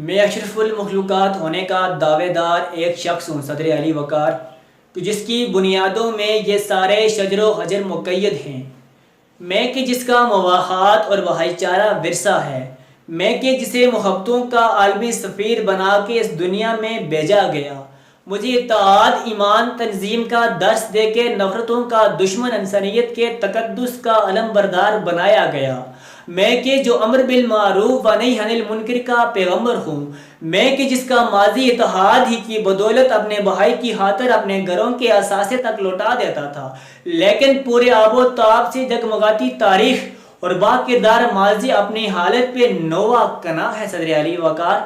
میں اشرف المخلوقات ہونے کا دعوے دار ایک شخص ہوں، صدر علی وقار، جس کی بنیادوں میں یہ سارے شجر و حجر مقید ہیں۔ میں کہ جس کا مواخات اور بھائی چارہ ورثہ ہے، میں کہ جسے محبتوں کا عالمی سفیر بنا کے اس دنیا میں بھیجا گیا۔ مجھے اتحاد ایمان تنظیم کا درس دے کے نفرتوں کا دشمن انسانیت کے تقدس کا علم بردار بنایا گیا۔ میں کہ جو امر بالمعروف و نہی عن المنکر کا پیغمبر ہوں، میں کہ جس کا ماضی اتحاد ہی کی بدولت اپنے بھائی کی خاطر اپنے گھروں کے اثاثے تک لوٹا دیتا تھا، لیکن پورے آب و تاب سے جگمگاتی تاریخ اور با کردار ماضی اپنی حالت پہ نوا کنا ہے۔ صدر علی وقار،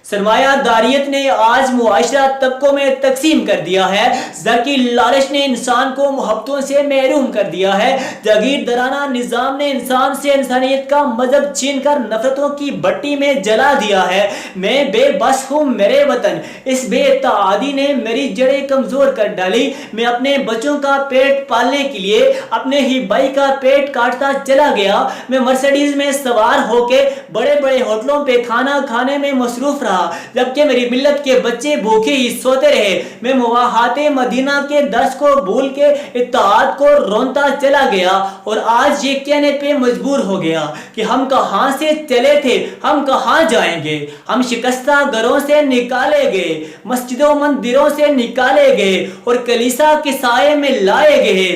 سرمایہ داریت نے آج معاشرہ طبقوں میں تقسیم کر دیا ہے، زر کی لالچ نے انسان کو محبتوں سے محروم کر دیا ہے، جاگیر دارانہ نظام نے انسان سے انسانیت کا مذہب چھین کر نفرتوں کی بھٹی میں جلا دیا ہے۔ میں بے بس ہوں میرے وطن، اس بے اتحادی نے میری جڑیں کمزور کر ڈالی۔ میں اپنے بچوں کا پیٹ پالنے کے لیے اپنے ہی بھائی کا پیٹ کاٹتا چلا گیا۔ میں مرسیڈیز میں سوار ہو کے بڑے بڑے ہوٹلوں پہ کھانا کھانے میں مصروف رہا، جبکہ میری ملت کے بچے بھوکے ہی سوتے رہے۔ میں مواخات مدینہ کے درس کو بھول کے اتحاد کو رونتا چلا گیا، اور آج یہ کہنے پہ مجبور ہو گیا کہ ہم کہاں سے چلے تھے، ہم کہاں جائیں گے۔ ہم شکستہ گھروں سے نکالے گئے، مسجدوں مندروں سے نکالے گئے اور کلیسا کے سائے میں لائے گئے۔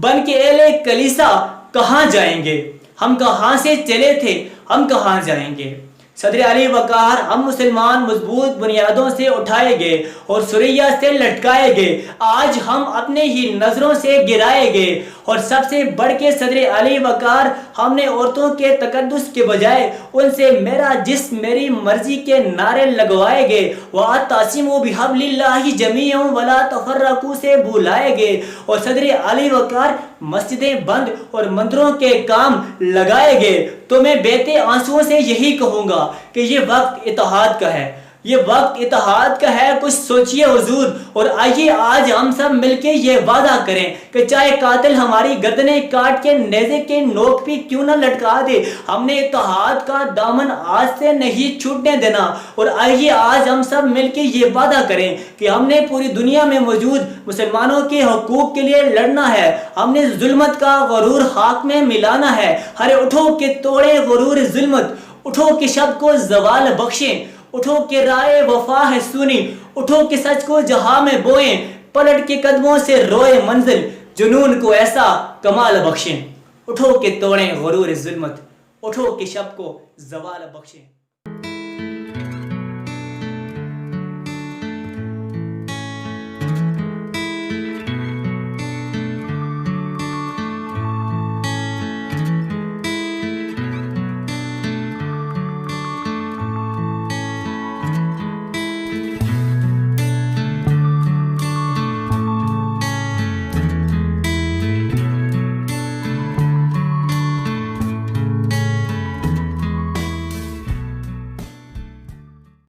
بن کے اہل کلیسا کہاں جائیں گے؟ ہم کہاں سے چلے تھے، ہم کہاں جائیں گے۔ صدر علی وقار، ہم مسلمان مضبوط بنیادوں سے اٹھائے گئے اور سریا سے لٹکائے گئے، آج ہم اپنے ہی نظروں سے گرائے گئے۔ اور سب سے بڑھ کے صدر علی وقار، ہم نے عورتوں کے تقدس کے بجائے ان سے میرا جسم میری مرضی کے نعرے لگوائے گئے، وَاعْتَصِمُوا بِحَبْلِ اللَّهِ جَمِيعًا وَلَا تَفَرَّقُوا سے بلائے گئے۔ اور صدر علی وقار، مسجدیں بند اور مندروں کے کام لگائے گئے۔ تو میں بیتے آنسوؤں سے یہی کہوں گا کہ یہ وقت اتحاد کا ہے، یہ وقت اتحاد کا ہے۔ کچھ سوچئے حضور، اور آئیے آج ہم سب مل کے یہ وعدہ کریں کہ چاہے قاتل ہماری گردنیں کاٹ کے نیزے کے نوک پہ کیوں نہ لٹکا دے، ہم نے اتحاد کا دامن آج سے نہیں چھوٹنے دینا۔ اور آئیے آج ہم سب مل کے یہ وعدہ کریں کہ ہم نے پوری دنیا میں موجود مسلمانوں کے حقوق کے لیے لڑنا ہے، ہم نے ظلمت کا غرور خاک میں ملانا ہے۔ ہر اٹھو کہ توڑے غرور ظلمت، اٹھو کہ شب کو زوال بخشیں، اٹھو کہ رائے وفا ہے سونی، اٹھو کہ سچ کو جہاں میں بوئیں، پلٹ کے قدموں سے روئے منزل، جنون کو ایسا کمال بخشیں۔ اٹھو کہ توڑیں غرور ظلمت، اٹھو کہ شب کو زوال بخشیں۔